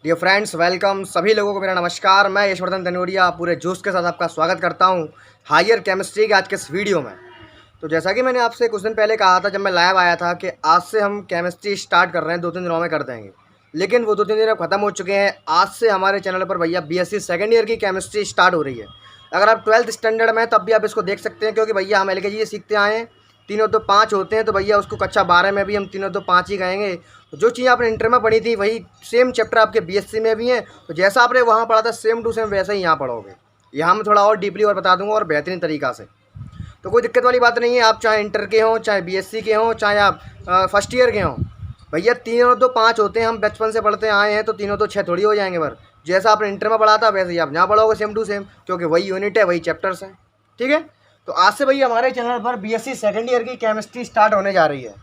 Dear friends, welcome. सभी लोगों को मेरा नमस्कार। मैं यशवर्धन धनोरिया पूरे जोश के साथ आपका स्वागत करता हूं हायर केमिस्ट्री के आज के इस वीडियो में। तो जैसा कि मैंने आपसे कुछ दिन पहले कहा था जब मैं लाइव आया था कि आज से हम केमिस्ट्री स्टार्ट कर रहे हैं, 2-3 दिनों में कर देंगे, लेकिन वो 2-3 दिन अब ख़त्म हो चुके हैं। आज से हमारे चैनल पर भैया बीएससी सेकेंड ईयर की केमिस्ट्री स्टार्ट हो रही है। अगर आप 12th स्टैंडर्ड में तब भी आप इसको देख सकते हैं, क्योंकि भैया हम LKG सीखते आए हैं, 3 और 2 5 होते हैं, तो भैया उसको कक्षा 12 में भी हम 3 और 2 5 ही कहेंगे। तो जो चीज़ आपने इंटर में पढ़ी थी वही सेम चैप्टर आपके बीएससी में भी हैं। तो जैसा आपने वहाँ पढ़ा था सेम टू सेम वैसे ही यहाँ पढ़ोगे। यहाँ मैं थोड़ा और डीपली और बता दूंगा और बेहतरीन तरीक़ा से। तो कोई दिक्कत वाली बात नहीं है। आप चाहे इंटर के हों, चाहे बीएससी के हों, चाहे आप फर्स्ट ईयर के हों, भैया 3 और 2 5 होते हैं। हम बचपन से पढ़ते आए हैं, तो 3 और 2 6 थोड़ी हो जाएंगे। पर जैसा आपने इंटर में पढ़ा था वैसे ही आप यहाँ पढ़ोगे सेम टू सेम, क्योंकि वही यूनिट है, वही चैप्टर्स हैं। ठीक है। तो आज से भैया हमारे चैनल पर बीएससी सेकेंड ईयर की केमिस्ट्री स्टार्ट होने जा रही है।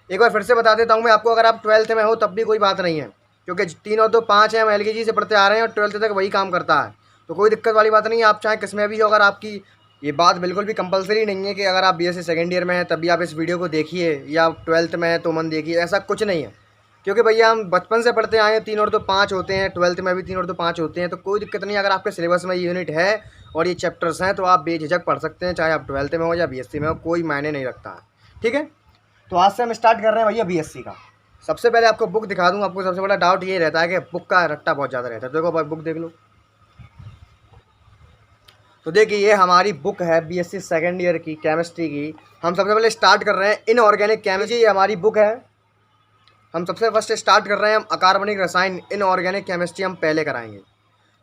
एक बार फिर से बता देता हूँ मैं आपको, अगर आप 12th में हो तब भी कोई बात नहीं है, क्योंकि 3 और 2 5 है, हम LKG से पढ़ते आ रहे हैं और 12th तक वही काम करता है। तो कोई दिक्कत वाली बात नहीं है। आप चाहे किस में भी हो, अगर आपकी ये बात बिल्कुल भी कंपलसरी नहीं है कि अगर आप बीएससी सेकेंड ईयर में हैं तभी आप इस वीडियो को देखिए, या 12th में है तो मन देखिए, ऐसा कुछ नहीं है। क्योंकि भैया हम बचपन से पढ़ते आए हैं, 3 और 2 5 होते हैं, 12th में भी 3 और 2 5 होते हैं। तो कोई दिक्कत नहीं है। अगर आपके सिलेबस में ये यूनिट है और ये चैप्टर्स हैं तो आप बेझिझक पढ़ सकते हैं, चाहे आप 12th में हो या बीएससी में हो, कोई मायने नहीं रखता है। ठीक है। तो आज से हम स्टार्ट कर रहे हैं भैया बीएससी का। सबसे पहले आपको बुक दिखा दूँ। आपको सबसे बड़ा डाउट ये रहता है कि बुक का रट्टा बहुत ज़्यादा रहता है। तो देखो बुक देख लो। तो देखिए ये हमारी बुक है बीएससी सेकेंड ईयर की केमिस्ट्री की। हम सबसे पहले स्टार्ट कर रहे हैं इनऑर्गेनिक केमिस्ट्री। ये हमारी बुक है। हम सबसे फर्स्ट स्टार्ट कर रहे हैं, हम अकार्बनिक रसायन इनऑर्गेनिक केमिस्ट्री हम पहले कराएंगे।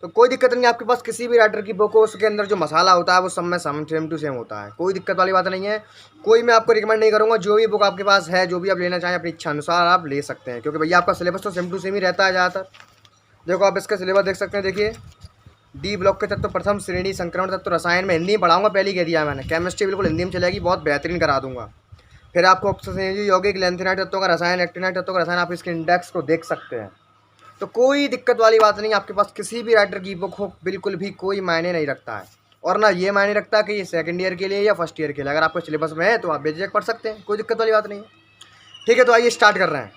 तो कोई दिक्कत नहीं है। आपके पास किसी भी राइटर की बुक हो, उसके अंदर जो मसाला होता है वो सब में सेम टू सेम होता है। कोई दिक्कत वाली बात नहीं है। कोई मैं आपको रिकमेंड नहीं करूँगा। जो भी बुक आपके पास है, जो भी आप लेना चाहें, अपनी इच्छा अनुसार आप ले सकते हैं, क्योंकि भैया आपका सिलेबस तो सेम टू सेम ही रहता है ज़्यादातर। देखो आप इसका सिलेबस देख सकते हैं। देखिए डी ब्लॉक के तत्व प्रथम श्रेणी संक्रमण तत्व रसायन में हिंदी में पढ़ाऊंगा, पहले ही कह दिया मैंने। केमिस्ट्री बिल्कुल हिंदी में चलेगी, बहुत बेहतरीन करा दूंगा। फिर आपको उपसंयोजी यौगिक लेंथेनाइट तत्वों का रसायन, एक्टिनाइट तत्वों का रसायन, आप इसके इंडेक्स को देख सकते हैं। तो कोई दिक्कत वाली बात नहीं। आपके पास किसी भी राइटर की बुक हो, बिल्कुल भी कोई मायने नहीं रखता है, और ना ये मायने रखता कि ये सेकंड ईयर के लिए या फर्स्ट ईयर के लिए। अगर आपको सिलेबस में है तो आप बेझिझक पढ़ सकते हैं, कोई दिक्कत वाली बात नहीं है। ठीक है। तो आइए स्टार्ट कर रहे हैं।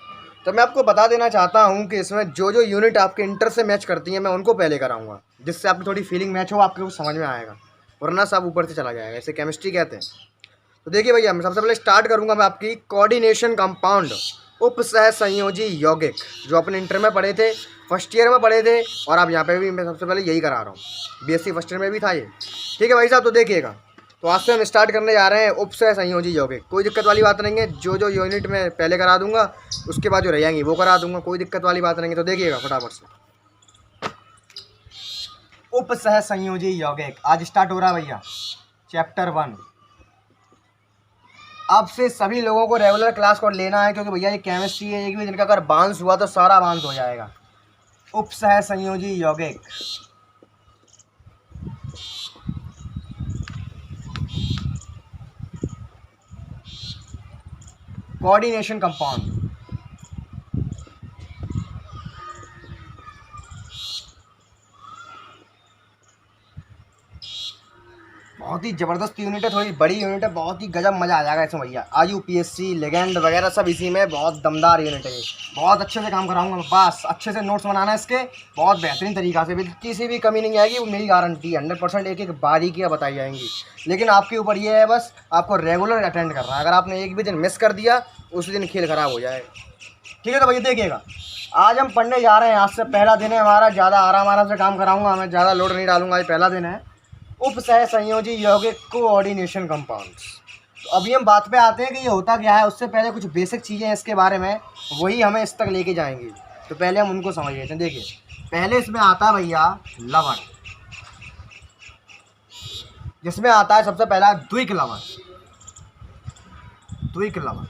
तो मैं आपको बता देना चाहता हूँ कि इसमें जो जो यूनिट आपके इंटर से मैच करती हैं मैं उनको पहले कराऊंगा, जिससे आपकी थोड़ी फीलिंग मैच हो, आपको समझ में आएगा, वरना सब ऊपर से चला जाएगा। इसे केमिस्ट्री कहते हैं। तो देखिए भैया मैं सबसे पहले स्टार्ट करूँगा मैं आपकी कोऑर्डिनेशन कंपाउंड उप सह संयोजी यौगिक, जो अपने इंटर में पढ़े थे, फर्स्ट ईयर में पढ़े थे, और आप यहाँ पे भी मैं सबसे पहले यही करा रहा हूँ। बीएससी फर्स्ट ईयर में भी था ये। ठीक है भाई साहब। तो देखिएगा, तो आज से हम स्टार्ट करने जा रहे हैं उप सह संयोजी यौगिक। कोई दिक्कत वाली बात नहीं है। जो जो यूनिट में पहले करा दूंगा उसके बाद जो रह जाएंगी वो करा दूंगा, कोई दिक्कत वाली बात नहीं है। तो देखिएगा फटाफट से। उप सह संयोजी यौगिक आज स्टार्ट हो रहा है भैया, चैप्टर 1। अब से सभी लोगों को रेगुलर क्लास को लेना है, क्योंकि भैया ये केमिस्ट्री है। एक भी दिन का अगर बांस हुआ तो सारा बांस हो जाएगा। उप सह संयोजी यौगिक, कोऑर्डिनेशन कंपाउंड। बहुत ही ज़बरदस्त यूनिट है, थोड़ी बड़ी यूनिट है, बहुत ही गजब मज़ा आ जाएगा इसमें भैया। IUPAC लेगेंड वगैरह सब इसी में, बहुत दमदार यूनिट है ये। बहुत अच्छे से काम कराऊंगा मैं, बस अच्छे से नोट्स बनाना है इसके, बहुत बेहतरीन तरीक़ा से, किसी भी कमी नहीं आएगी, वो मेरी गारंटी है। 100% एक एक बारीकियाँ बताई जाएंगी। लेकिन आपके ऊपर ये है, बस आपको रेगुलर अटेंड करना है। अगर आपने एक भी दिन मिस कर दिया उस दिन खेल ख़राब हो जाएगा। ठीक है। तो भैया देखिएगा, आज हम पढ़ने जा रहे हैं। आज से पहला दिन है हमारा, ज़्यादा आराम से काम कराऊँगा, मैं ज़्यादा लोड नहीं डालूंगा। आज पहला दिन है उप सह संयोजी यौगिक कोऑर्डिनेशन कंपाउंड्स। तो अभी हम बात पे आते हैं कि ये होता क्या है। उससे पहले कुछ बेसिक चीज़ें हैं इसके बारे में, वही हमें इस तक लेके जाएंगी। तो पहले हम उनको समझ लेते हैं। देखिए पहले इसमें आता है भैया लवण, जिसमें आता है सबसे पहला द्विक लवण। द्विक लवण,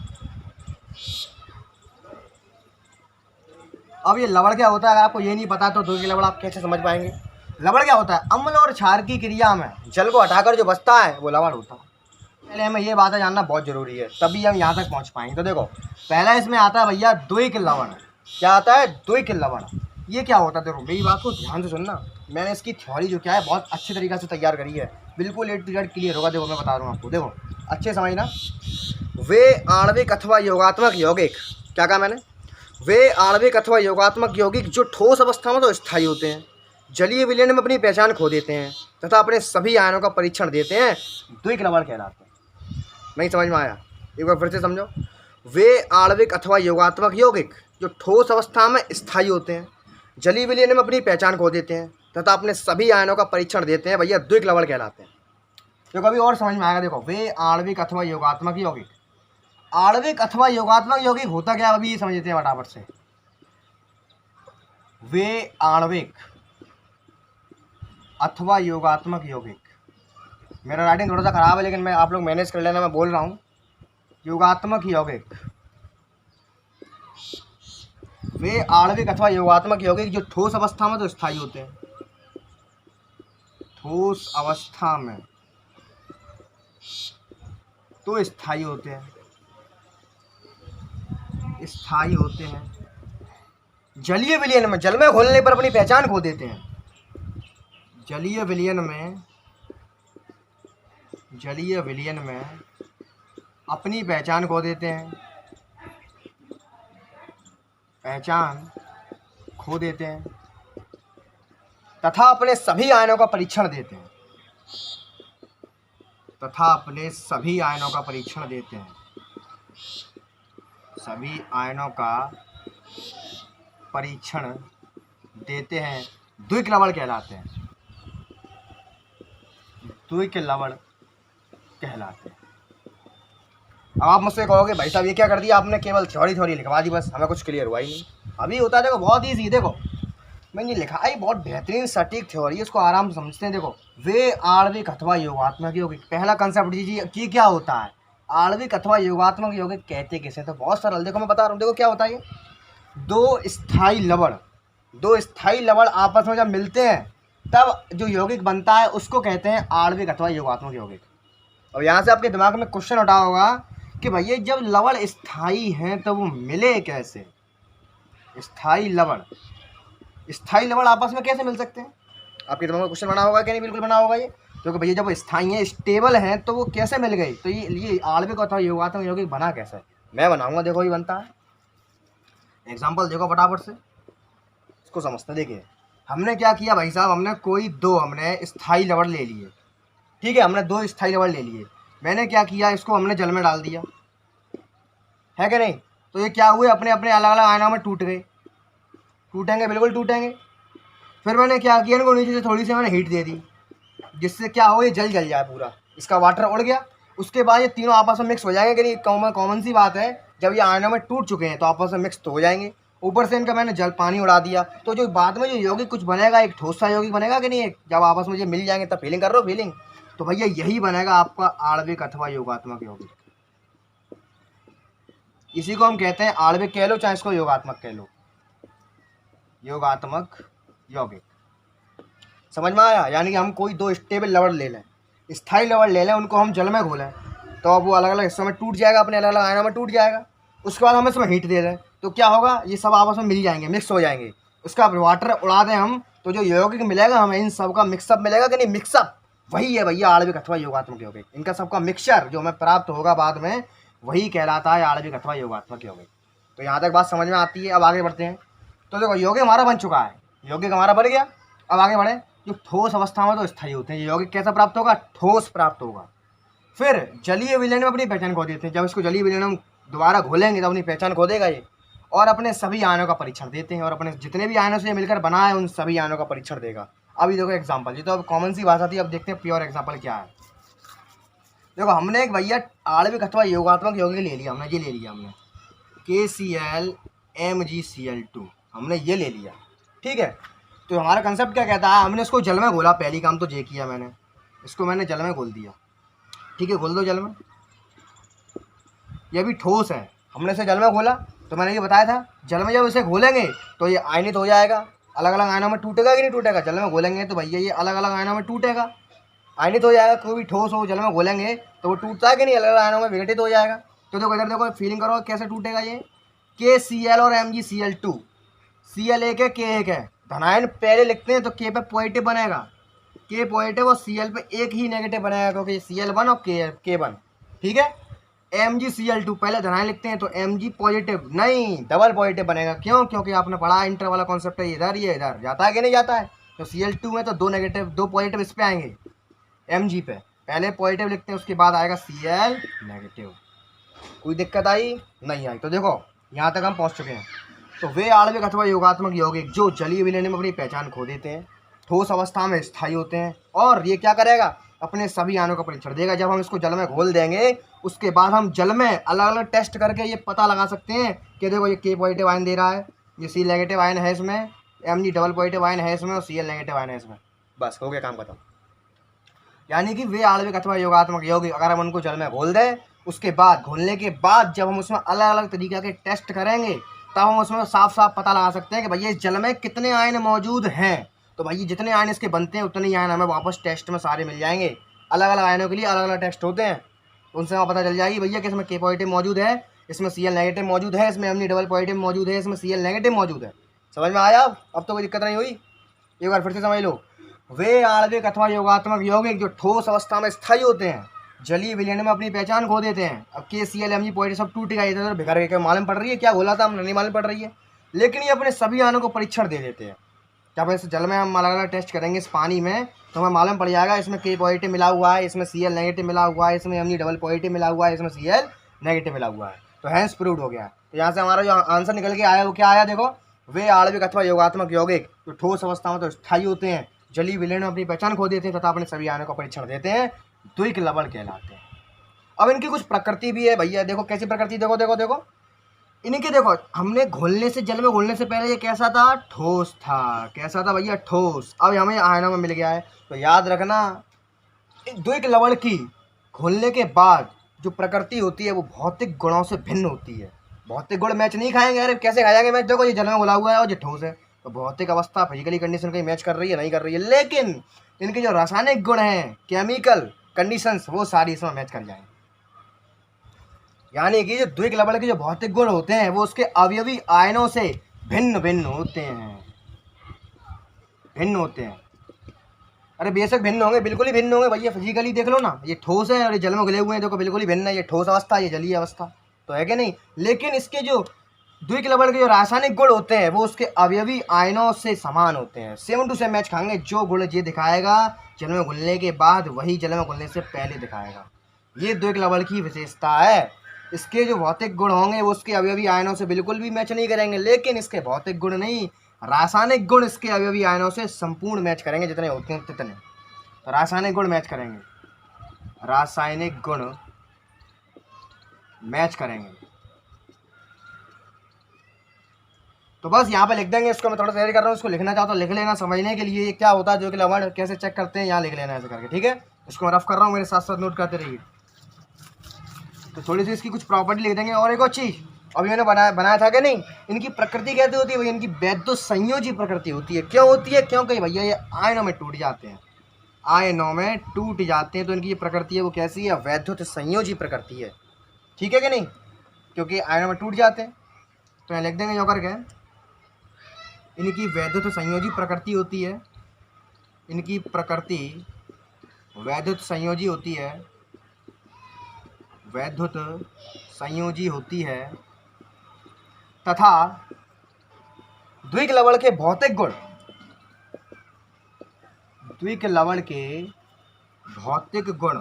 अब ये लवण क्या होता है, अगर आपको ये नहीं पता तो द्विक लवण आप कैसे समझ पाएंगे। लवण क्या होता है, अम्ल और क्षार की क्रिया में जल को हटाकर जो बचता है वो लवण होता है। पहले हमें ये बातें जानना बहुत ज़रूरी है, तभी हम यहाँ तक पहुँच पाएंगे। तो देखो पहला इसमें आता है भैया द्विक लवण। क्या आता है, द्विक लवण। ये क्या होता है, देखो मेरी बात को ध्यान से सुनना। मैंने इसकी थ्योरी जो क्या है बहुत अच्छे तरीके से तैयार करी है, बिल्कुल A to Z क्लियर होगा। देखो मैं बता रहा हूँ आपको, देखो अच्छे समझना। वे आणविक अथवा योगात्मक यौगिक, क्या कहा मैंने, वे आणविक अथवा योगात्मक यौगिक जो ठोस अवस्था में तो स्थायी होते हैं, जलीय विलयन में अपनी पहचान खो देते हैं तथा अपने सभी आयनों का परीक्षण देते हैं, द्विक लवण कहलाते हैं। नहीं समझ में आया? एक बार फिर से समझो। वे आणविक अथवा योगात्मक यौगिक जो ठोस अवस्था में स्थायी होते हैं, जलीय विलयन में अपनी पहचान खो देते हैं तथा अपने सभी आयनों का परीक्षण देते हैं, भैया द्विक लवण कहलाते हैं। तो कभी और समझ में आएगा। देखो, वे आणविक अथवा योगात्मक यौगिक, आणविक अथवा योगात्मक यौगिक होता क्या, अभी ये समझ लेते हैं फटाफट से। वे आणविक अथवा योगात्मक यौगिक, मेरा राइटिंग थोड़ा सा खराब है लेकिन मैं आप लोग मैनेज कर लेना, मैं बोल रहा हूँ। योगात्मक यौगिक, वे आणविक अथवा योगात्मक यौगिक जो ठोस अवस्था में तो स्थायी होते हैं, ठोस अवस्था में तो स्थायी होते हैं, स्थायी होते हैं, जलीय विलयन में, जल में घोलने पर अपनी पहचान खो देते हैं, जलीय विलयन में, जलीय विलयन में अपनी पहचान खो देते हैं, पहचान खो देते हैं तथा अपने सभी आयनों का परीक्षण देते हैं, तथा अपने सभी आयनों का परीक्षण देते हैं, सभी आयनों का परीक्षण देते हैं, द्विक लवण कहलाते हैं, द्विक लवण कहलाते हैं। अब आप मुझसे कहोगे भाई साहब ये क्या कर दिया आपने, केवल थ्योरी लिखवा दी, बस हमें कुछ क्लियर हुआ ही नहीं। अभी होता है, देखो बहुत ईजी, देखो मैंने लिखा है, बहुत बेहतरीन सटीक थ्योरी, इसको आराम से समझते हैं। देखो, वे आणविक अथवा योगात्मक यौगिक, पहला कंसेप्ट जी की क्या होता है, आणविक अथवा योगात्मक यौगिक कहते किसे, तो बहुत सरल, देखो मैं बता रहा हूँ। देखो क्या होता है, ये दो स्थायी लवण आपस में जब मिलते हैं तब जो यौगिक बनता है उसको कहते हैं आणविक अथवा योगात्मक यौगिक। और यहाँ से आपके दिमाग में क्वेश्चन उठा होगा कि भैया जब लवण स्थायी हैं तो वो मिले कैसे, स्थायी लवण आपस में कैसे मिल सकते हैं, आपके दिमाग में क्वेश्चन बना होगा कि नहीं, बिल्कुल बना होगा ये। क्योंकि भैया जब स्थायी हैं, स्टेबल हैं, तो वो कैसे मिल गई, तो ये आणविक अथवा योगात्मक यौगिक बना कैसे, मैं बनाऊंगा, देखो ये बनता है। एग्जाम्पल देखो फटाफट से, इसको समझते हैं। देखिए हमने क्या किया भाई साहब, हमने स्थायी लवण ले लिए, ठीक है, हमने 2 स्थायी लवण ले लिए। मैंने क्या किया, इसको हमने जल में डाल दिया, है कि नहीं, तो ये क्या हुए, अपने अपने अलग अलग आयनों में टूट गए, टूटेंगे, बिल्कुल टूटेंगे। फिर मैंने क्या किया, इनको नीचे से थोड़ी सी मैंने हीट दे दी, जिससे क्या हो, ये जल जाए पूरा, इसका वाटर उड़ गया। उसके बाद ये तीनों आपस में मिक्स हो जाएंगे कि नहीं, कॉमन सी बात है, जब ये आयनों में टूट चुके हैं तो आपस में मिक्स तो हो जाएंगे। ऊपर से इनका मैंने पानी उड़ा दिया, तो जो बाद में जो यौगिक कुछ बनेगा, एक ठोस सा यौगिक बनेगा कि नहीं, जब आपस में ये मिल जाएंगे, तब फीलिंग कर रहे हो, फीलिंग, तो भैया यही बनेगा आपका आणविक अथवा योगात्मक यौगिक। इसी को हम कहते हैं आणविक कह लो, चाहे इसको योगात्मक कह लो, योगात्मक यौगिक। समझ में आया? यानी कि हम कोई 2 स्टेबल लवण ले लें, स्थायी लवण ले लें, उनको हम जल में घोलें, तो अब वो अलग अलग हिस्सों में टूट जाएगा, अपने अलग अलग आयनों में टूट जाएगा। उसके बाद हम इसमें हीट दे दें, तो क्या होगा, ये सब आपस में मिल जाएंगे, मिक्स हो जाएंगे। उसका वाटर उड़ा दें हम, तो जो यौगिक मिलेगा हमें, इन सब का मिक्सअप मिलेगा कि नहीं, मिक्सअप, वही है भैया आणविक अथवा योगात्मक यौगिक। इनका सबका मिक्सचर जो हमें प्राप्त होगा बाद में, वही कहलाता है आणविक अथवा योगात्मक यौगिक। तो यहाँ तक बात समझ में आती है। अब आगे बढ़ते हैं। तो देखो यौगिक हमारा बन चुका है, यौगिक हमारा बन गया। अब आगे बढ़े, जो ठोस अवस्था में तो स्थायी होते हैं, यौगिक कैसा प्राप्त होगा, ठोस प्राप्त होगा। फिर जलीय विलयन में अपनी पहचान खो देते हैं, जब इसको जलीय विलयन में दोबारा घोलेंगे तब अपनी पहचान खो देगा ये, और अपने सभी आयनों का परीक्षण देते हैं, और अपने जितने भी आयनों से मिलकर बना है उन सभी आयनों का परीक्षण देगा। अभी देखो एग्जाम्पल, ये तो अब कॉमन सी भाषा थी, अब देखते हैं प्योर एग्जाम्पल क्या है। देखो हमने एक भैया आणविक अथवा योगात्मक यौगिक ले लिया, हमने ये ले लिया, हमने KCl MgCl2 हमने ये ले लिया, ठीक है। तो हमारा कंसेप्ट क्या कहता है, हमने इसको जल में घोला, पहली काम तो ये किया मैंने, इसको मैंने जल में घोल दिया, ठीक है, घोल दो जल में। ये भी ठोस है, हमने इसे जल में घोला, तो मैंने ये बताया था जल में जब इसे घोलेंगे तो ये आयनित हो जाएगा, अलग अलग आयनों में टूटेगा कि नहीं टूटेगा, जल में घोलेंगे तो भैया ये अलग अलग आयनों में टूटेगा, आयनित हो जाएगा। कोई भी ठोस हो जल में घोलेंगे तो वो टूटता है कि नहीं, अलग अलग आयनों में विघटित हो जाएगा। तो देखो इधर देखो, फीलिंग करो कैसे टूटेगा ये, KCl और MgCl2, Cl एक है, K एक है, धनायन पहले लिखते हैं तो K पे पॉजिटिव बनेगा, K पॉजिटिव, और Cl पे एक ही नेगेटिव बनेगा, क्योंकि Cl1 और K1, ठीक है। MgCl2 पहले धनाएं लिखते हैं तो Mg पॉजिटिव नहीं, डबल पॉजिटिव बनेगा। क्यों? क्योंकि आपने पढ़ा इंटर वाला कॉन्सेप्ट है, इधर ये इधर जाता है कि नहीं जाता है। तो Cl2 में तो दो नेगेटिव दो पॉजिटिव इस पे आएंगे Mg पे, पहले पॉजिटिव लिखते हैं उसके बाद आएगा Cl नेगेटिव। कोई दिक्कत आई? नहीं आई। तो देखो यहाँ तक हम पहुँच चुके हैं। तो वे आणविक अथवा योगात्मक यौगिक जो जलीय विलयन में अपनी पहचान खो देते हैं, ठोस अवस्था में स्थायी होते हैं, और ये क्या करेगा, अपने सभी आयनों का परीक्षण देगा। जब हम इसको जल में घोल देंगे उसके बाद हम जल में अलग अलग टेस्ट करके ये पता लगा सकते हैं कि देखो ये K पॉजिटिव आयन दे रहा है, ये C नेगेटिव आयन है इसमें, Mg डबल पॉजिटिव आयन है इसमें और Cl नेगेटिव आयन है इसमें। बस हो गया काम खत्म। यानी कि वे आणविक अथवा योगात्मक यौगिक अगर हम उनको जल में घोल दें, उसके बाद घोलने के बाद जब हम उसमें अलग अलग तरीके के टेस्ट करेंगे तब हम उसमें साफ साफ पता लगा सकते हैं कि भैया इस जल में कितने आयन मौजूद हैं। तो भाई जितने आयन इसके बनते हैं उतने ही आयन हमें वापस टेस्ट में सारे मिल जाएंगे। अलग अलग आयनों के लिए अलग अलग टेस्ट होते हैं, उनसे हमें पता चल जाएगी भैया कि इसमें K पॉजिटिव मौजूद है, इसमें Cl नेगेटिव मौजूद है, इसमें Mg डबल पॉजिटिव मौजूद है, इसमें Cl नेगेटिव मौजूद है। समझ में आया? अब तो कोई दिक्कत नहीं हुई। एक बार फिर से समझ लो, वे आणविक अथवा योगात्मक यौगिक जो ठोस अवस्था में स्थायी होते हैं, जलीय विलयन में अपनी पहचान खो देते हैं। अब K Cl Mg पॉजिटिव सब टूट गया, इधर बिखर के मालूम पड़ रही है क्या बोला था हमने? नहीं मालूम पड़ रही है, लेकिन ये अपने सभी आयनों को परीक्षण दे देते हैं। जब इस जल में हम अलग अलग टेस्ट करेंगे इस पानी में तो हमें मालूम पड़ जाएगा इसमें K पॉजिटिव मिला हुआ है, इसमें Cl नेगेटिव मिला हुआ है, इसमें Mg डबल पॉजिटिव मिला हुआ है, इसमें Cl नेगेटिव मिला हुआ है। तो हैंस प्रूव्ड हो गया। तो यहाँ से हमारा जो आंसर निकल के आया वो क्या आया? देखो, वे आणविक अथवा योगात्मक यौगिक जो ठोस अवस्था में तो स्थायी होते हैं, जलीय विलयन में अपनी पहचान खो देते हैं तथा अपने सभी आयनों का परीक्षण देते हैं, द्विक लवण कहलाते हैं। अब इनकी कुछ प्रकृति भी है भैया, देखो कैसी प्रकृति, देखो देखो देखो इनके। देखो हमने घोलने से जल में घोलने से पहले ये कैसा था? ठोस था। कैसा था भैया? ठोस। अब हमें आयनों में मिल गया है। तो याद रखना द्विक लवण की घोलने के बाद जो प्रकृति होती है वो भौतिक गुणों से भिन्न होती है। भौतिक गुण मैच नहीं खाएंगे। अरे कैसे खाएंगे मैच? देखो ये जल में घोला हुआ है और ये ठोस है, तो भौतिक अवस्था फिजिकली कंडीशन कहीं मैच कर रही है? नहीं कर रही है। लेकिन इनके जो रासायनिक गुण हैं, केमिकल कंडीशंस, वो सारी इसमें मैच कर जाएंगे। यानी कि जो द्विक लवण के जो भौतिक गुण होते हैं वो उसके अवयवी आयनों से भिन्न भिन्न होते हैं, भिन्न होते हैं। अरे बेशक भिन्न होंगे, बिल्कुल ही भिन्न होंगे भैया। फिजिकली देख लो ना, ये ठोस है और ये जल में घुले हुए हैं, देखो बिल्कुल ही भिन्न है। ये ठोस अवस्था, ये जलीय अवस्था, तो है कि नहीं? लेकिन इसके जो द्विक लवण के जो रासायनिक गुण होते हैं वो उसके अवयवी आयनों से समान होते हैं, सेम टू सेम मैच खाएंगे। जो गुण ये दिखाएगा जल में घुलने के बाद वही जल में घुलने से पहले दिखाएगा। ये द्विक लवण की विशेषता है। इसके जो भौतिक गुण होंगे वो उसके अवयवी आयनों से बिल्कुल भी मैच नहीं करेंगे, लेकिन इसके भौतिक गुण नहीं, रासायनिक गुण इसके अवयवी आयनों से संपूर्ण मैच करेंगे, जितने होते हैं तितने। तो रासायनिक गुण मैच करेंगे, रासायनिक गुण मैच करेंगे। तो बस यहाँ पे लिख देंगे। इसको मैं थोड़ा तैयारी कर रहा हूँ, इसको लिखना चाहता हूँ, लिख लेना समझने के लिए। ये क्या होता है, जो कि लवण कैसे चेक करते हैं, यहाँ लिख लेना ऐसे करके, ठीक है? इसको मैं रफ कर रहा हूँ, मेरे साथ साथ नोट करते रहिए। तो थोड़ी सी इसकी कुछ प्रॉपर्टी लिख देंगे। और एक और चीज़ अभी मैंने बनाया था कि नहीं, इनकी प्रकृति कैसे होती है भैया? इनकी वैद्य संयोजी प्रकृति होती है। क्यों होती है? क्योंकि भैया ये आयनों में टूट जाते हैं, आयनों में टूट जाते हैं। तो इनकी ये प्रकृति है वो कैसी है? वैद्युत संयोजी प्रकृति है, ठीक है कि नहीं? क्योंकि आयनों में टूट जाते हैं। तो यहाँ लिख देंगे जो करके, इनकी वैद्युत संयोजी प्रकृति होती है, इनकी प्रकृति वैद्युत संयोजी होती है, वैद्युत संयोजी होती है, तथा द्विक लवण के भौतिक गुण, द्विक लवण के भौतिक गुण,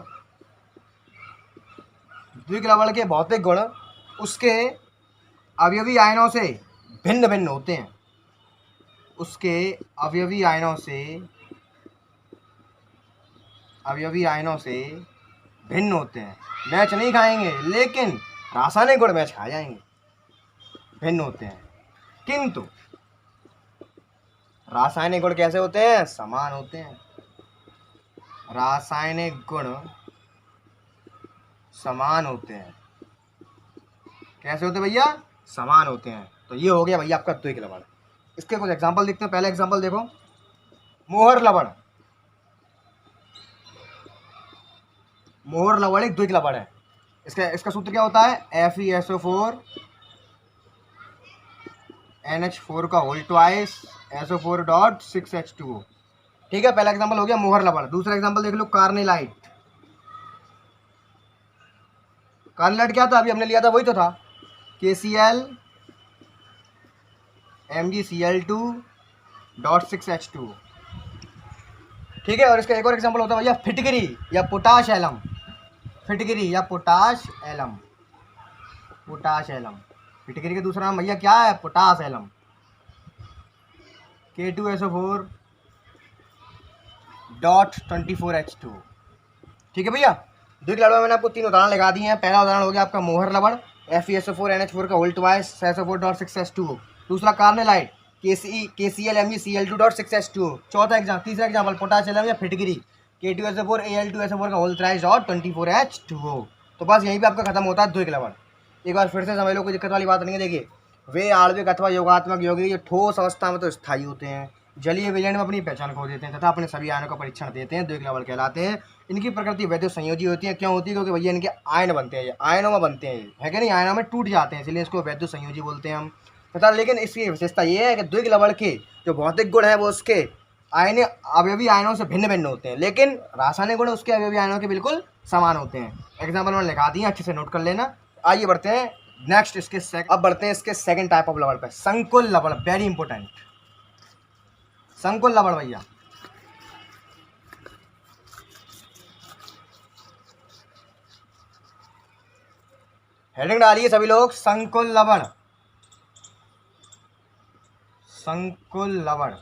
द्विक लवण के भौतिक गुण उसके अवयवी आयनों से भिन्न भिन्न होते हैं, उसके अवयवी आयनों से भिन्न होते हैं। मैच नहीं खाएंगे, लेकिन रासायनिक गुण मैच खा जाएंगे, भिन्न होते हैं। किंतु रासायनिक गुण कैसे होते हैं? समान होते हैं। रासायनिक गुण समान होते हैं। कैसे होते हैं भैया? समान होते हैं। तो ये हो गया भैया आपका द्विक लवण। इसके कुछ एग्जांपल देखते हैं। पहला एग्जांपल देखो, मोहर लवण। मोहर लवण एक द्विक लवण है। इसका सूत्र क्या होता है? FeSO4 NH4 का होल ट्वाइस SO4.6H2O, ठीक है? पहला एग्जांपल हो गया मोहर लवण। दूसरा एग्जांपल देख लो, कार्नेलाइट। कार्नोलाइट क्या था, अभी हमने लिया था वही तो था, KCl MgCl2.6H2। ठीक है। और इसका एक और एग्जांपल होता है भैया फिटकरी या पोटाश एलम। फिटकरी या पोटाश एलम। पोटाश एलम फिटकरी का दूसरा नाम भैया क्या है, पोटाश एलम। K2SO4.24H2। ठीक है भैया। देख लो मैंने आपको 3 उदाहरण लगा दिए हैं। पहला उदाहरण हो गया आपका मोहर लवण FeSO4NH4 का होल ट्वाइस SO4.6H2। दूसरा कार्नेलाइट KCl MgCl2.6H2। तीसरा एग्जाम्पल पोटाश एलम या फिटकरी K2SO4Al2SO4 का होल थ्राइस और 24H2O। तो बस यहीं पे आपका खत्म होता है द्विक लवण। एक बार फिर से समझ लो, कोई दिक्कत वाली बात नहीं है। देखिए, वे आणविक अथवा योगात्मक यौगिक जो ठोस अवस्था में तो स्थायी होते हैं, जलीय विलयन में अपनी पहचान खो देते हैं तथा अपने सभी आयनों का परीक्षण देते हैं, द्विक लवण कहलाते हैं। इनकी प्रकृति वैद्युत संयोजी होती है। क्यों होती है? क्योंकि भैया इनके आयन बनते हैं, आयनों में बनते हैं, है कि नहीं, आयनों में टूट जाते हैं, इसलिए इसको वैद्युत संयोजी बोलते हैं हम तथा। लेकिन इसकी विशेषता ये है कि द्विक लवण के जो भौतिक गुण है वो उसके आयन अवयवी आयनों से भिन्न भिन्न होते हैं, लेकिन रासायनिक गुण उसके अवयवी आयनों के बिल्कुल समान होते हैं। एग्जाम्पल मैंने लिखा दिए, अच्छे से नोट कर लेना। आइए बढ़ते हैं नेक्स्ट अब बढ़ते हैं इसके सेकंड टाइप ऑफ लवण पे, संकुल लवण। वेरी इंपॉर्टेंट, संकुल लवण भैया। हेडिंग डालिए सभी लोग, संकुल लवण। संकुल लवण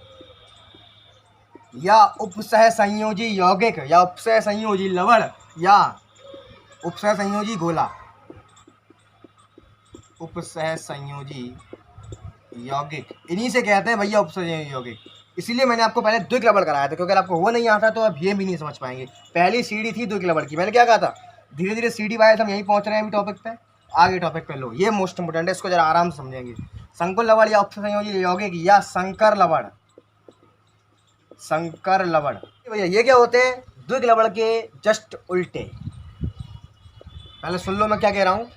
या उपसह संयोजी यौगिक या उपसह संयोजी लवण या उपसह संयोजी गोला। उपसह संयोजी यौगिक इन्हीं से कहते हैं भैया, उपसह संयोजी यौगिक। इसीलिए मैंने आपको पहले द्विक लवण कराया था, क्योंकि अगर आपको वो नहीं आता तो आप ये भी नहीं समझ पाएंगे। पहली सीढ़ी थी द्विक लवण की, मैंने क्या कहा था, धीरे धीरे सीढ़ी वाइज हम यहीं पहुंच रहे हैं अभी टॉपिक पे। आगे टॉपिक पे लो, ये मोस्ट इंपोर्टेंट है, इसको जरा आराम से समझेंगे। संकुल लवण या उपसह संयोजी यौगिक या संकर लवण। संकर लवण भैया ये क्या होते हैं, द्विक लवण के जस्ट उल्टे। पहले सुन लो मैं क्या कह रहा हूँ।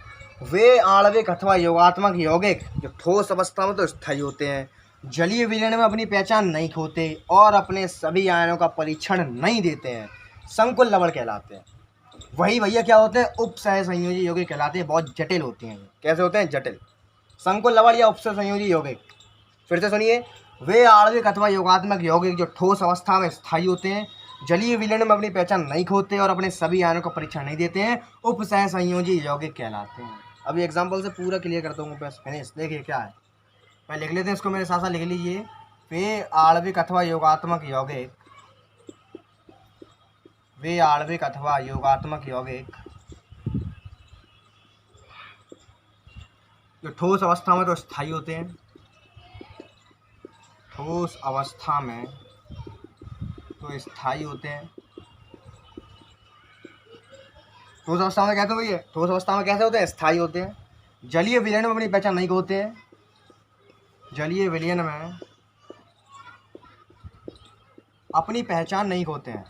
वे आणविक अथवा योगात्मक यौगिक जो ठोस अवस्था में तो स्थायी होते हैं, जलीय विलयन में अपनी पहचान नहीं खोते और अपने सभी आयनों का परीक्षण नहीं देते हैं, संकुल लवण कहलाते हैं। वही भैया क्या होते हैं, उपसह संयोजी यौगिक कहलाते हैं। बहुत जटिल होते हैं। कैसे होते हैं? जटिल। संकुल लवण या उपसह संयोजी यौगिक, फिर से सुनिए, वे आणविक अथवा योगात्मक यौगिक जो ठोस अवस्था में स्थायी होते हैं, जलीय विलयन में अपनी पहचान नहीं खोते और अपने सभी आयनों का परीक्षण नहीं देते हैं, उपसह संयोजी यौगिक कहलाते हैं। अभी एग्जांपल से पूरा क्लियर करता हूँ बस फिनिश। देखिए क्या है, मैं लिख लेते हैं इसको, मेरे साथ साथ लिख लीजिए। वे आणविक अथवा योगात्मक यौगिक, वे आणविक अथवा योगात्मक यौगिक जो ठोस अवस्था में तो स्थायी होते हैं, ठोस अवस्था में तो स्थायी होते हैं। ठोस अवस्था में कहते हो भैया, ठोस अवस्था में कैसे होते हैं? स्थायी होते हैं। जलीय विलयन में अपनी पहचान नहीं खोते हैं, जलीय विलयन में अपनी पहचान नहीं खोते हैं,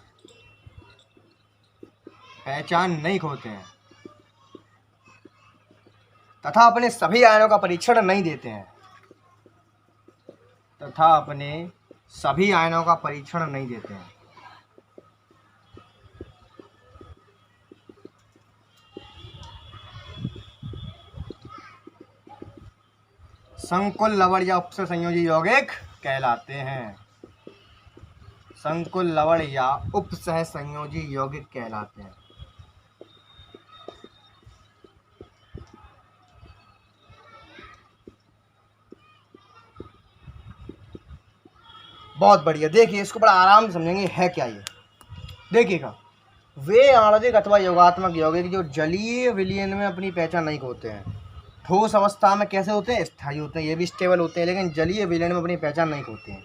पहचान नहीं खोते हैं तथा अपने सभी आयनों का परीक्षण नहीं देते हैं, तथा अपने सभी आयनों का परीक्षण नहीं देते हैं। संकुल लवण या उपसह संयोजी यौगिक कहलाते हैं। संकुल लवण या उपसह संयोजी यौगिक कहलाते हैं। बहुत बढ़िया। देखिए इसको बड़ा आराम से समझेंगे, है क्या ये। देखिएगा, वे आणविक अथवा योगात्मक यौगिक जो जलीय विलयन में अपनी पहचान नहीं खोते हैं, ठोस अवस्था में कैसे होते हैं? स्थायी होते हैं, ये भी स्टेबल होते हैं, लेकिन जलीय विलयन में अपनी पहचान नहीं खोते हैं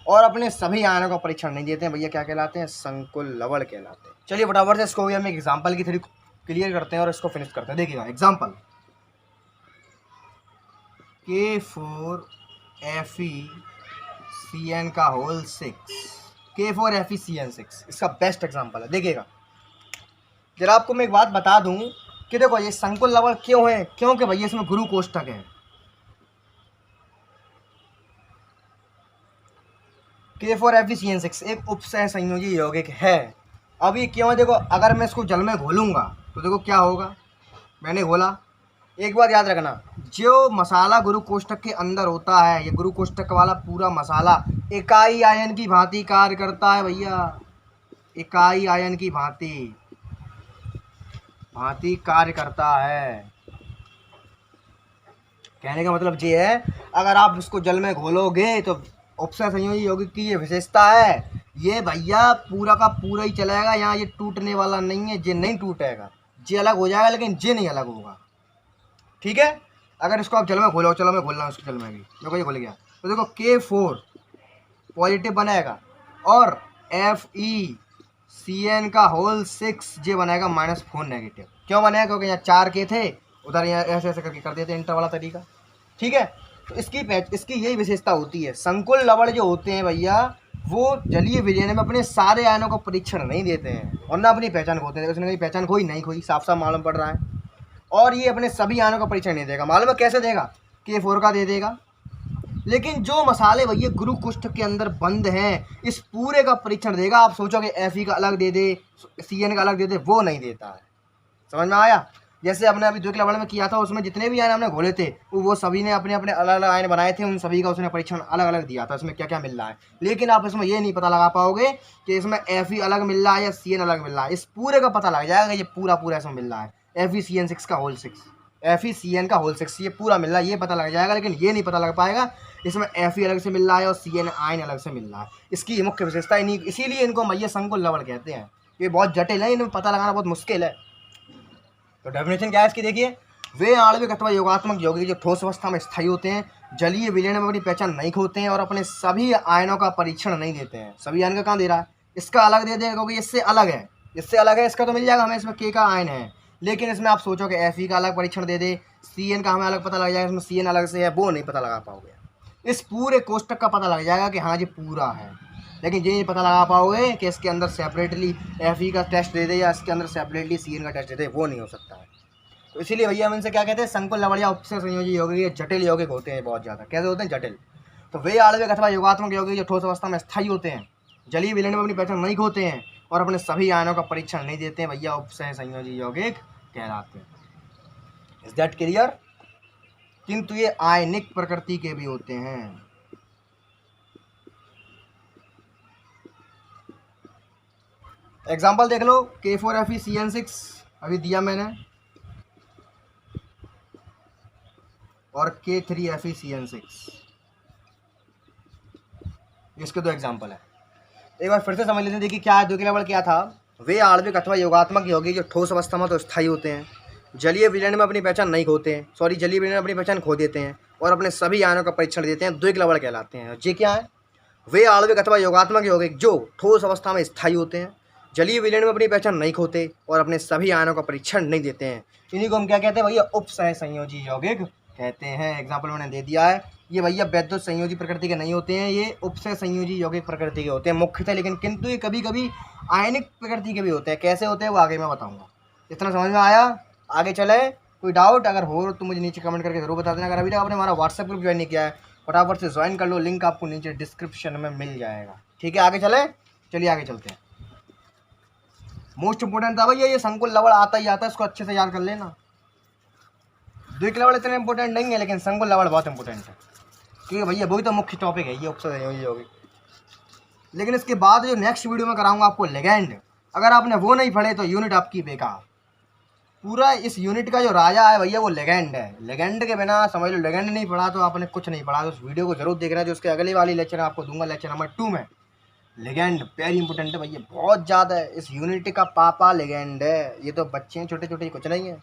और अपने सभी आयनों का परीक्षण नहीं देते हैं, भैया क्या कहलाते हैं? संकुल लवण कहलाते हैं। चलिए फटाफट से इसको भी हम एक एग्जाम्पल की थोड़ी क्लियर करते हैं और इसको फिनिश करते हैं। देखिएगा एग्जाम्पल, K4FeCN का होल 6, K4FeCN6 इसका बेस्ट एग्जाम्पल है। देखिएगा जरा आपको मैं एक बात बता दूं कि देखो ये संकुल लवण क्यों है, क्योंकि भैया इसमें गुरु कोष्ठक है। K4FeCN6 एक उपसह संयोजी यौगिक है। अभी क्यों है, देखो अगर मैं इसको जल में घोलूंगा तो देखो क्या होगा, मैंने घोला। एक बात याद रखना, जो मसाला गुरु कोष्ठक के अंदर होता है, ये गुरु कोष्ठक वाला पूरा मसाला इकाई आयन की भांति कार्य करता है भैया, इकाई आयन की भांति भांति कार्य करता है। कहने का मतलब ये है, अगर आप इसको जल में घोलोगे तो उपसर्ग संयोजी यौगिक की ये विशेषता है, ये भैया पूरा का पूरा ही चलेगा, यहाँ ये टूटने वाला नहीं है, ये नहीं टूटेगा, ये अलग हो जाएगा लेकिन ये नहीं अलग होगा। ठीक है, अगर इसको आप जल में घोलो, चलो मैं घोल रहा हूँ इसको जल में भी, देखो ये घुल गया, तो देखो K4 पॉजिटिव बनेगा और FeCN का होल 6 ये बनेगा -4 नेगेटिव। क्यों बनेगा? क्योंकि यहाँ 4 K थे, उधर यहाँ ऐसे ऐसे करके कर देते इंटर वाला तरीका। ठीक है, तो इसकी यही विशेषता होती है। संकुल लवण जो होते हैं भैया, वो जलीय विलयन में अपने सारे आयनों का परीक्षण नहीं देते हैं और ना अपनी पहचान खोते हैं। उसने कहीं पहचान खोई नहीं खोई, साफ साफ मालूम पड़ रहा है। और ये अपने सभी आयनों का परीक्षण नहीं देगा। मालूम है कैसे देगा? K4 का दे देगा, लेकिन जो मसाले भैया गुरु कोष्ठक के अंदर बंद हैं, इस पूरे का परीक्षण देगा। आप सोचोगे Fe का अलग दे दे, CN का अलग दे दे, वो नहीं देता है। समझ में आया? जैसे हमने अभी द्वितीय लवण में किया था, उसमें जितने भी आयन हमने घोले थे वो सभी ने अपने अपने अलग अलग आयन बनाए थे, उन सभी का उसने परीक्षण अलग अलग दिया था, इसमें क्या क्या मिल रहा है। लेकिन आप इसमें ये नहीं पता लगा पाओगे कि इसमें Fe अलग मिल रहा है या CN अलग मिल रहा है। इस पूरे का पता लग जाएगा, ये पूरा पूरा इसमें मिल रहा है FeCN6 का होल 6, FeCN का होल 6, ये पूरा मिल रहा है, ये पता लग जाएगा। लेकिन ये नहीं पता लग पाएगा इसमें Fe अलग से मिल रहा है और CN आयन अलग से मिल रहा है। इसकी मुख्य विशेषता ही नहीं, इसीलिए इनको भैया संकुल लवण कहते हैं। ये बहुत जटिल है, इन्हें पता लगाना बहुत मुश्किल है। तो डेफिनेशन क्या है इसकी? देखिए, वे आणविक अथवा योगात्मक यौगिक जो ठोस अवस्था में स्थायी होते हैं, जलीय विलयन में अपनी पहचान नहीं खोते हैं और अपने सभी आयनों का परीक्षण नहीं देते हैं। सभी आयन का कहाँ दे रहा है? इसका अलग दे देगा क्योंकि इससे अलग है, इससे अलग है, इसका तो मिल जाएगा हमें, इसमें K का आयन है। लेकिन इसमें आप सोचोगे Fe का अलग परीक्षण दे दे, CN का हमें अलग पता लग जाएगा, इसमें CN अलग से है, वो नहीं पता लगा पाओगे। इस पूरे कोष्ठक का पता लग जाएगा कि हाँ ये पूरा है, लेकिन ये नहीं पता लगा पाओगे कि इसके अंदर सेपरेटली Fe का टेस्ट दे दे या इसके अंदर सेपरेटली CN का टेस्ट दे दे, वो नहीं हो सकता है। तो इसीलिए भैया हम इनसे क्या कहते हैं? संकुल लवण या उपसर्ग संयोजी यौगिक जटिल यौगिक होते हैं बहुत ज़्यादा। कैसे होते हैं? जटिल। तो वे आणविक अथवा योगात्मक यौगिक जो ठोस अवस्था में स्थायी होते हैं, जलीय विलयन में अपनी पहचान नहीं खोते हैं और अपने सभी आयनों का परीक्षण नहीं देते हैं, भैया उपसर्ग संयोजी यौगिक कहलाते हैं। Is that clear? किंतु ये आयनिक प्रकृति के भी होते हैं। एग्जाम्पल देख लो, K4FeCN6 अभी दिया मैंने, और K3FeCN6, इसके दो एग्जाम्पल है। एक बार फिर से समझ लेते हैं। देखिए क्या है, द्वितीय लवण क्या था? वे आणविक अथवा योगात्मक यौगिक जो ठोस अवस्था में तो स्थायी होते हैं, जलीय विलयन में अपनी पहचान नहीं खोते हैं, जलीय विलयन में अपनी पहचान खो देते हैं और अपने सभी आयनों का परीक्षण देते हैं, द्वितीय लवण कहलाते हैं। ये क्या है? वे आणविक अथवा योगात्मक यौगिक जो ठोस अवस्था में स्थायी होते हैं, जलीय विलयन में अपनी पहचान नहीं खोते और अपने सभी आयनों का परीक्षण नहीं देते हैं, इन्हीं को हम क्या कहते हैं भैया? उपसह संयोजी यौगिक कहते हैं। एग्जाम्पल मैंने दे दिया है। ये भैया वैद्युत संयोजी प्रकृति के नहीं होते हैं, ये उपसह संयोजी यौगिक प्रकृति के होते हैं मुख्यतः, लेकिन किंतु ये कभी कभी आयनिक प्रकृति के भी होते हैं। कैसे होते हैं वो आगे मैं बताऊंगा। इतना समझ में आया? आगे चले? कोई डाउट अगर हो तो मुझे नीचे कमेंट करके जरूर बता देना। अगर अभी तक आपने हमारा व्हाट्सएप ग्रुप ज्वाइन नहीं किया है, फटाफट से ज्वाइन कर लो, लिंक आपको नीचे डिस्क्रिप्शन में मिल जाएगा। ठीक है, आगे चले? चलिए आगे चलते हैं। मोस्ट इंपोर्टेंट था भैया, ये संकुल लवण आता ही आता है, इसको अच्छे से याद कर लेना। द्वितीय लवण इतना इंपॉर्टेंट नहीं है, लेकिन संकुल लवण बहुत इंपॉर्टेंट है, क्योंकि भैया वही तो मुख्य टॉपिक है ये उपसर्ग संयोजी यौगिक। लेकिन इसके बाद जो नेक्स्ट वीडियो में कराऊंगा आपको लिगैंड, अगर आपने वो नहीं पढ़े तो यूनिट आपकी बेकार। पूरा इस यूनिट का जो राजा है भैया वो लिगैंड है। लिगैंड के बिना समझ लो, लिगैंड नहीं पढ़ा तो आपने कुछ नहीं पढ़ा। तो उस वीडियो को जरूर देख रहा है, जो उसके अगले वाली लेक्चर आपको दूंगा, लेक्चर नंबर 2 में। लिगैंड वेरी इंपॉर्टेंट है भैया, बहुत ज़्यादा है। इस यूनिट का पापा लिगैंड है। ये तो बच्चे हैं छोटे छोटे, कुछ नहीं है।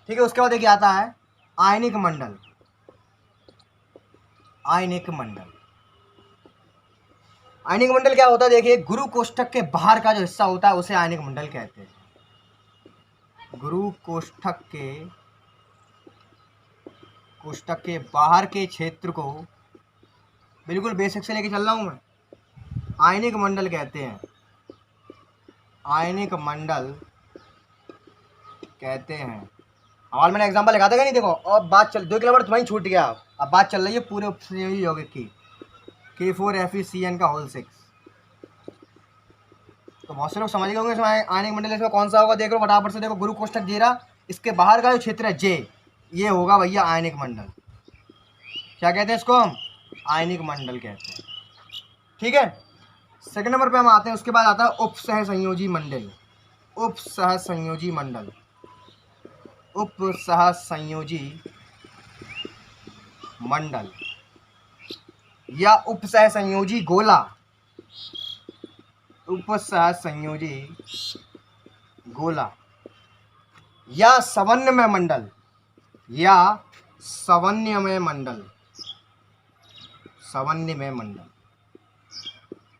ठीक है, उसके बाद देखिए आता है आयनिक मंडल। आयनिक मंडल, आयनिक मंडल क्या होता है? देखिए, गुरु कोष्ठक के बाहर का जो हिस्सा होता है उसे आयनिक मंडल कहते हैं। गुरु कोष्ठक के बाहर के क्षेत्र को बिल्कुल बेसिक से लेके चल रहा हूं मैं, आयनिक मंडल कहते हैं। आयनिक मंडल कहते हैं। हमारे मैंने एग्जांपल लगा देगा नहीं, देखो। और बात चल, द्वितीय लवण वहीं छूट गया। अब बात चल रही है पूरे उपसंयोजी यौगिक की, K4FeCN का होल 6। तो बहुत से लोग समझ गए होंगे इसमें आयनिक मंडल इसमें कौन सा होगा। देख लो फटाफट से, देखो गुरु कोष्ठक दे रहा, इसके बाहर का जो क्षेत्र है जे, ये होगा भैया आयनिक मंडल। क्या कहते हैं इसको हम? आयनिक मंडल कहते हैं। ठीक है, सेकंड नंबर पे हम आते हैं। उसके बाद आता है उप सहसंयोजी मंडल। उप सहसंयोजी मंडल, उप सहसंयोजी मंडल या उप सहसंयोजी गोला, उप सहसंयोजी गोला या समन्वय मंडल, या समन्वय मंडल, समन्वय मंडल।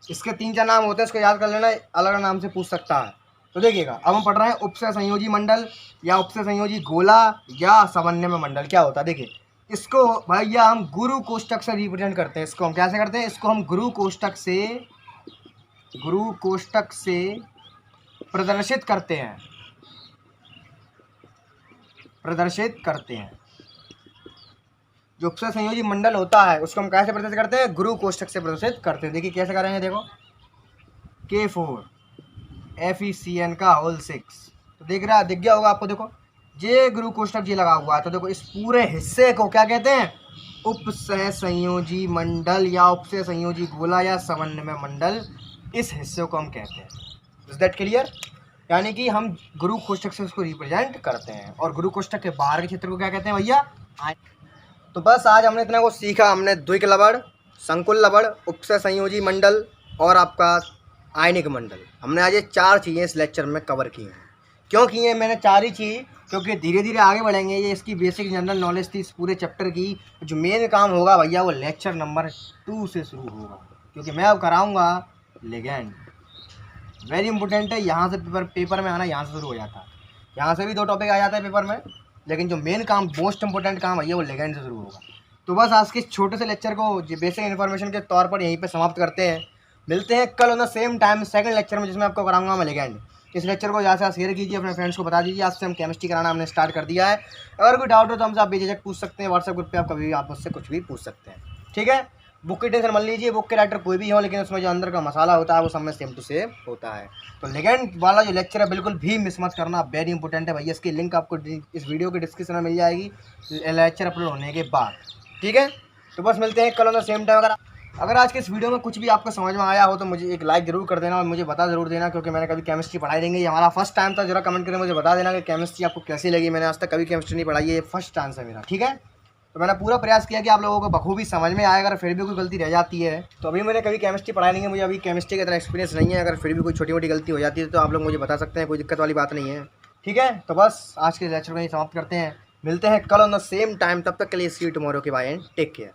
इसके 3-4 नाम होते हैं, इसको याद कर लेना, अलग नाम से पूछ सकता है। तो देखिएगा, अब हम पढ़ रहे हैं उपसह संयोजी मंडल या उपसह संयोजी गोला या समन्वय मंडल क्या होता है। देखिए, इसको भैया हम गुरु कोष्ठक से रिप्रेजेंट करते हैं। इसको हम कैसे करते हैं? इसको हम गुरु कोष्ठक से प्रदर्शित करते हैं, प्रदर्शित करते हैं। जो उपसह संयोजी मंडल होता है उसको हम कैसे प्रदर्शित करते हैं? गुरु कोष्ठक से प्रदर्शित करते हैं। देखिए कैसे करेंगे, देखो K4 FeCN का होल 6, तो दिख गया होगा आपको। देखो जे गुरु कोष्ठक जी लगा हुआ है, तो देखो इस पूरे हिस्से को क्या कहते हैं? उपसह संयोजी मंडल या उपसह संयोजी गोला या समन्वय मंडल, इस हिस्से को हम कहते हैं। Is that clear? यानी कि हम गुरु कोष्ठक से उसको रिप्रेजेंट करते हैं, और गुरु कोष्ठक के बाहर के क्षेत्र को क्या कहते हैं भैया? तो बस आज हमने इतना कुछ सीखा। हमने द्विक लवण, संकुल लवण, उपसह संयोजी मंडल और आपका आयनिक मंडल, हमने आज ये 4 चीज़ें इस लेक्चर में कवर की हैं। क्यों की है मैंने 4 ही चीज़? क्योंकि धीरे धीरे आगे बढ़ेंगे। ये इसकी बेसिक जनरल नॉलेज थी इस पूरे चैप्टर की। जो मेन काम होगा भैया वो लेक्चर नंबर 2 से शुरू होगा, क्योंकि मैं अब कराऊँगा लिगैंड। वेरी इंपॉर्टेंट है, यहाँ से पेपर में आना यहाँ से शुरू हो जाता है। यहाँ से भी 2 टॉपिक आ जाता है पेपर में, लेकिन जो मेन काम, मोस्ट इंपॉर्टेंट काम है वो लिगैंड से शुरू होगा। तो बस आज के छोटे से लेक्चर को बेसिक इन्फॉर्मेशन के तौर पर यहीं पे समाप्त करते हैं। मिलते हैं कल on the same time second lecture में, जिसमें आपको कराऊंगा मैं लिगैंड। इस लेक्चर को ज़्यादा से शेयर कीजिए, अपने फ्रेंड्स को बता दीजिए। आज से हम केमिस्ट्री कराना हमने स्टार्ट कर दिया है। अगर कोई डाउट हो तो हमसे आप बेझिझक पूछ सकते हैं। व्हाट्सएप ग्रुप पे आप कभी भी आप मुझसे कुछ भी पूछ सकते हैं। ठीक है, बुक की टेंशन मत लीजिए, बुक के राइटर कोई भी हो, लेकिन उसमें जो अंदर का मसाला होता है वो सब में सेम टू सेम होता है। तो लिगैंड वाला जो लेक्चर है बिल्कुल भी मिस मत करना, वेरी इंपॉर्टेंट है भैया। इसकी लिंक आपको इस वीडियो के डिस्क्रिप्शन में मिल जाएगी लेक्चर अपलोड होने के बाद। ठीक है, तो बस मिलते हैं कल ऑन द सेम टाइम। अगर आज के इस वीडियो में कुछ भी आपको समझ में आया हो तो मुझे एक लाइक जरूर कर देना और मुझे बता जरूर देना, क्योंकि मैंने कभी केमिस्ट्री पढ़ाई नहीं है। ये हमारा फर्स्ट टाइम था। जरा कमेंट करके मुझे बता देना कि केमिस्ट्री आपको कैसी लगी। मैंने आज तक कभी केमिस्ट्री नहीं पढ़ाई है, ये फर्स्ट चांस है मेरा। ठीक है, तो मैंने पूरा प्रयास किया कि आप लोगों को बखूबी समझ में आए। अगर फिर भी कोई गलती रह जाती है तो अभी मैंने कभी केमिस्ट्री पढ़ाई नहीं है, मुझे अभी केमिस्ट्री का इतना एक्सपीरियंस नहीं है। अगर फिर भी कोई छोटी मोटी गलती हो जाती है तो आप लोग मुझे बता सकते हैं, कोई दिक्कत वाली बात नहीं है। ठीक है, तो बस आज के लेक्चर को यहीं समाप्त करते हैं। मिलते हैं कल ऑन द सेम टाइम, तब तक के लिए सी यू टुमारो के बाय एंड टेक केयर।